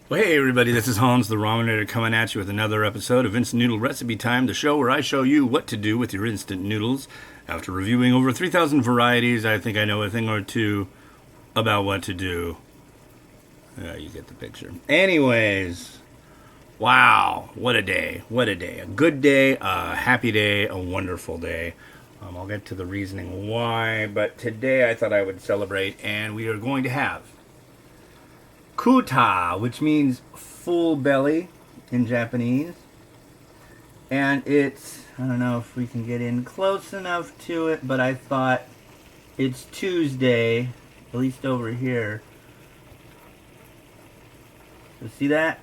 Well, hey everybody, this is Hans the Ramen Rater coming at you with another episode of Instant Noodle Recipe Time, the show where I show you what to do with your instant noodles. After reviewing over 3,000 varieties, I think I know a thing or two about what to do. You get the picture. Anyways, wow, what a day, what a day. A good day, a happy day, a wonderful day. I'll get to the reasoning why, but today I thought I would celebrate, and we are going to have kuta, which means full belly in Japanese. And it's, I don't know if we can get in close enough to it, but I thought it's Tuesday, at least over here. So see that?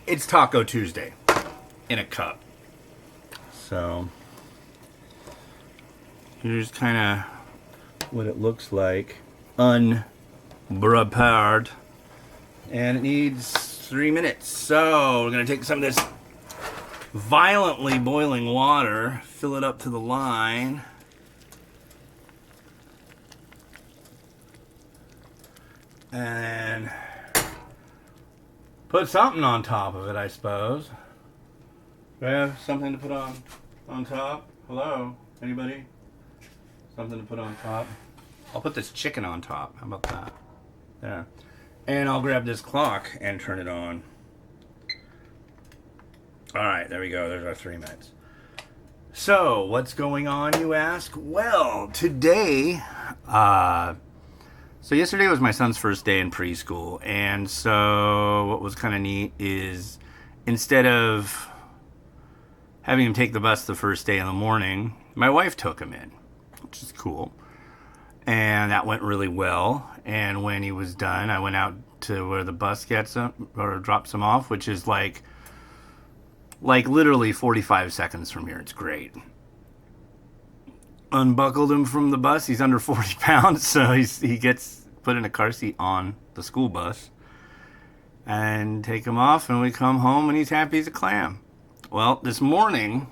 It's Taco Tuesday in a cup. So here's kind of what it looks like unprepared. And it needs 3 minutes. So we're going to take some of this violently boiling water, fill it up to the line. And put something on top of it, I suppose. Do I have something to put on top? Hello? Anybody? Something to put on top? I'll put this chicken on top. How about that? There. And I'll grab this clock and turn it on. Alright, there we go. There's our 3 minutes. So, what's going on, you ask? Well, today, so yesterday was my son's first day in preschool. And so, what was kind of neat is instead of having him take the bus the first day in the morning, my wife took him in, which is cool. And that went really well. And when he was done, I went out to where the bus gets him or drops him off, which is like literally 45 seconds from here. It's great. Unbuckled him from the bus. He's under 40 pounds, so he gets put in a car seat on the school bus. And take him off, and we come home, and he's happy as a clam. Well, this morning,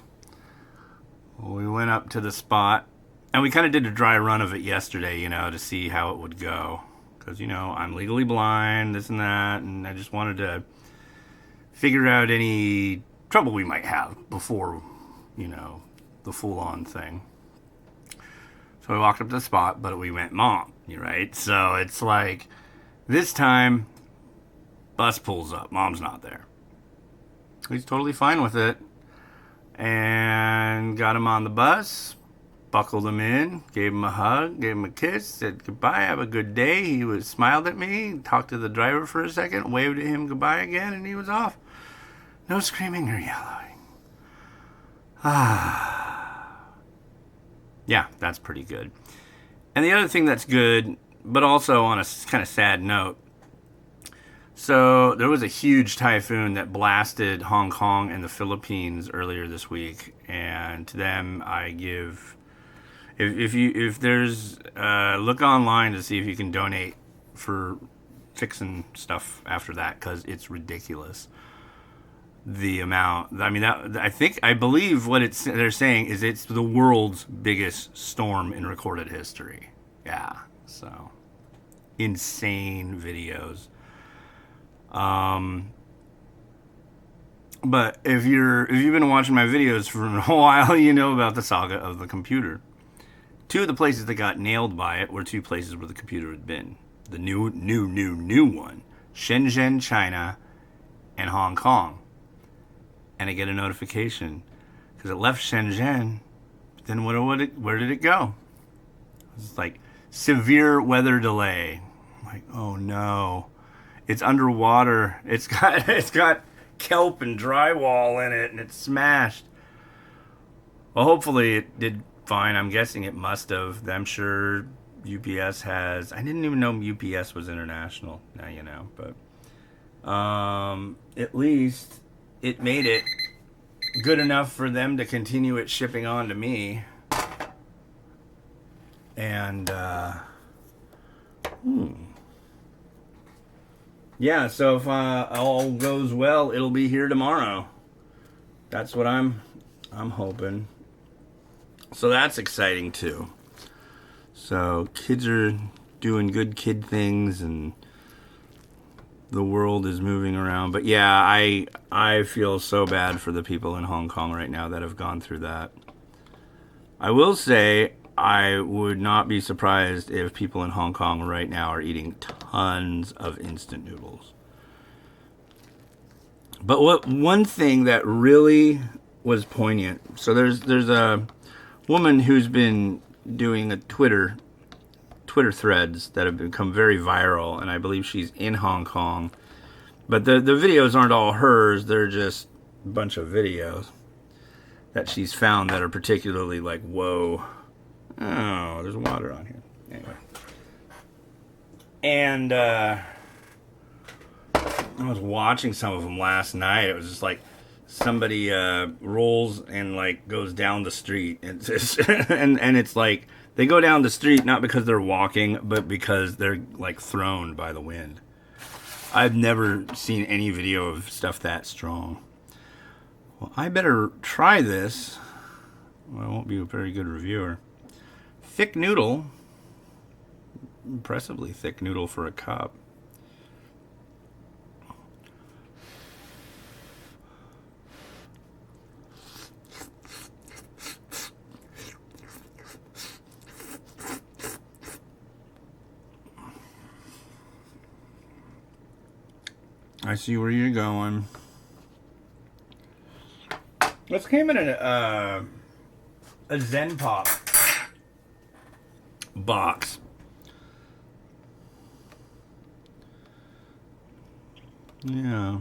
we went up to the spot. And we kind of did a dry run of it yesterday, to see how it would go. Because, I'm legally blind, this and that, and I just wanted to figure out any trouble we might have before, the full-on thing. So we walked up to the spot, but we went mom, right? So it's like, this time, bus pulls up, mom's not there. He's totally fine with it. And got him on the bus. Buckled him in, gave him a hug, gave him a kiss, said goodbye, have a good day. He smiled at me, talked to the driver for a second, waved at him goodbye again, and he was off. No screaming or yelling. Yeah, that's pretty good. And the other thing that's good, but also on a kind of sad note, so there was a huge typhoon that blasted Hong Kong and the Philippines earlier this week, and to them I give... If there's look online to see if you can donate for fixing stuff after that, because it's ridiculous the amount. I mean, I believe what they're saying is it's the world's biggest storm in recorded history. Yeah, so insane videos. But if you've been watching my videos for a while, you know about the saga of the computer. Two of the places that got nailed by it were two places where the computer had been. The new one. Shenzhen, China, and Hong Kong. And I get a notification. Because it left Shenzhen. But then where did it go? It's like, severe weather delay. I'm like, oh no. It's underwater. It's got kelp and drywall in it, and it's smashed. Well, hopefully it did fine. I'm guessing it must have. I'm sure UPS has. I didn't even know UPS was international. Now you know. But at least it made it good enough for them to continue it shipping on to me. And yeah, so if all goes well, it'll be here tomorrow. That's what I'm hoping. So that's exciting too. So kids are doing good kid things, and the world is moving around. But yeah, I feel so bad for the people in Hong Kong right now that have gone through that. I will say I would not be surprised if people in Hong Kong right now are eating tons of instant noodles. But one thing that really was poignant. So there's a woman who's been doing a Twitter threads that have become very viral, and I believe she's in Hong Kong. But the videos aren't all hers, they're just a bunch of videos that she's found that are particularly like, whoa. Oh, there's water on here. Anyway. And I was watching some of them last night. It was just like somebody rolls and like goes down the street. It's just, and it's like they go down the street not because they're walking, but because they're like thrown by the wind. I've never seen any video of stuff that strong. Well, I better try this. Well, I won't be a very good reviewer. Thick noodle. Impressively thick noodle for a cup. I see where you're going. This came in a Zen Pop box. Yeah.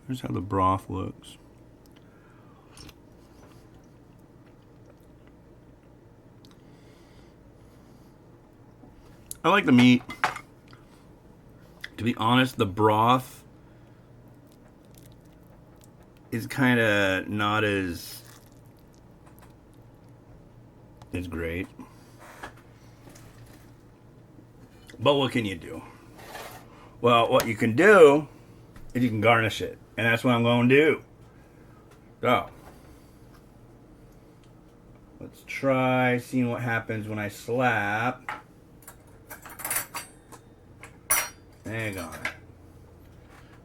Here's how the broth looks. I like the meat. To be honest, the broth is kind of not as great. But what can you do? Well, what you can do is you can garnish it. And that's what I'm going to do. So, let's try seeing what happens when I slap egg on it.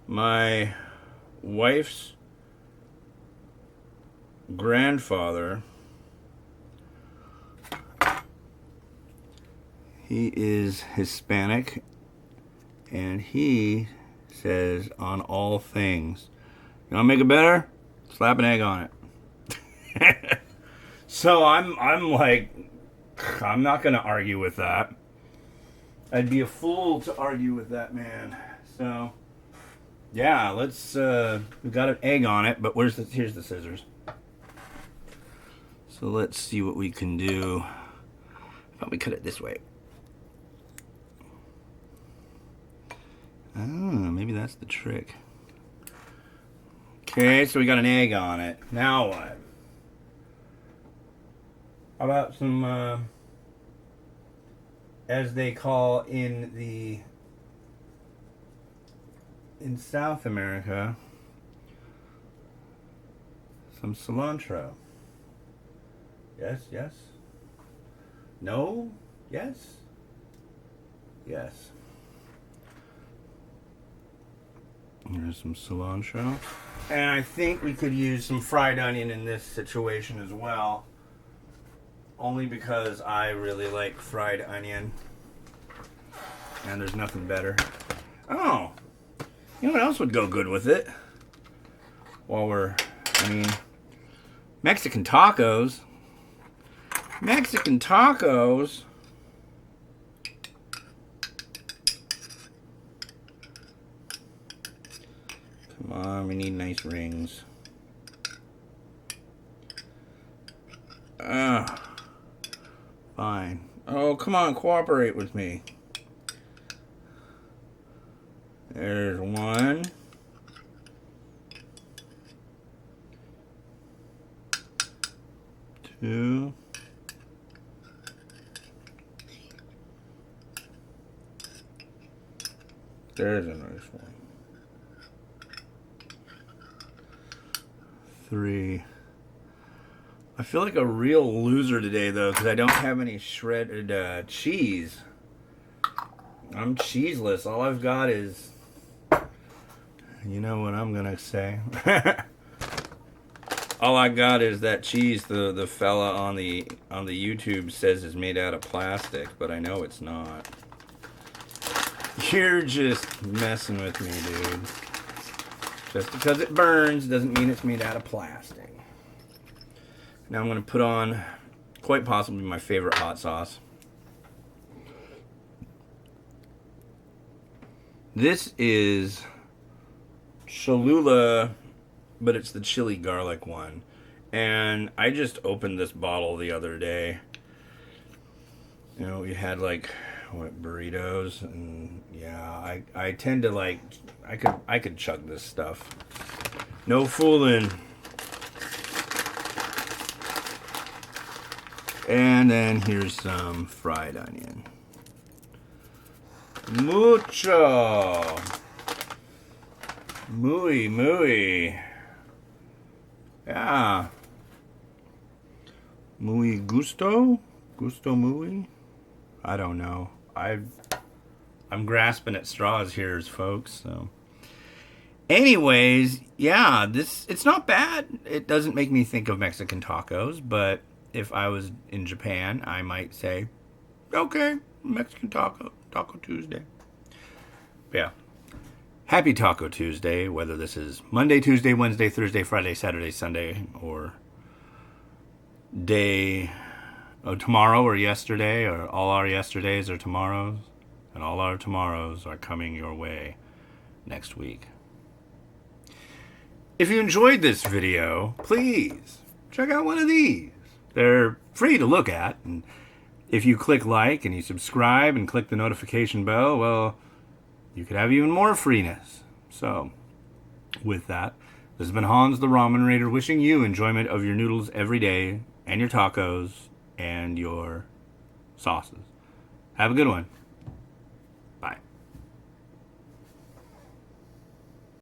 My wife's grandfather, he is Hispanic, and he says on all things, you want to make it better? Slap an egg on it. So I'm like, I'm not going to argue with that. I'd be a fool to argue with that man. So, yeah, let's, we got an egg on it, but here's the scissors. So let's see what we can do. How about we cut it this way? Oh, maybe that's the trick. Okay, so we got an egg on it. Now what? How about some, as they call in South America, some cilantro. Yes, yes. No? Yes? Yes. There's some cilantro. And I think we could use some fried onion in this situation as well. Only because I really like fried onion. And there's nothing better. Oh! You know what else would go good with it? Mexican tacos. Mexican tacos. Come on, we need nice rings. Fine. Oh, come on, cooperate with me. There's one. Two. There's a nice one. 3. I feel like a real loser today, though, because I don't have any shredded cheese. I'm cheeseless. All I've got is, you know what I'm gonna say. All I got is that cheese the fella on the YouTube says is made out of plastic, but I know it's not. You're just messing with me, dude. Just because it burns doesn't mean it's made out of plastic. Now I'm going to put on quite possibly my favorite hot sauce. This is Cholula, but it's the chili garlic one. And I just opened this bottle the other day. You know, we had like burritos, and yeah, I tend to like, I could chug this stuff. No fooling. And then here's some fried onion. Mucho. Muy. Yeah. Muy gusto? Gusto muy? I don't know. I'm grasping at straws here, folks. So, anyways, yeah, it's not bad. It doesn't make me think of Mexican tacos, but if I was in Japan, I might say, okay, Mexican Taco Tuesday. Yeah. Happy Taco Tuesday, whether this is Monday, Tuesday, Wednesday, Thursday, Friday, Saturday, Sunday, or tomorrow or yesterday, or all our yesterdays are tomorrows, and all our tomorrows are coming your way next week. If you enjoyed this video, please check out one of these. They're free to look at, and if you click like and you subscribe and click the notification bell, well, you could have even more freeness. So, with that, this has been Hans the Ramen Rater wishing you enjoyment of your noodles every day, and your tacos, and your sauces. Have a good one.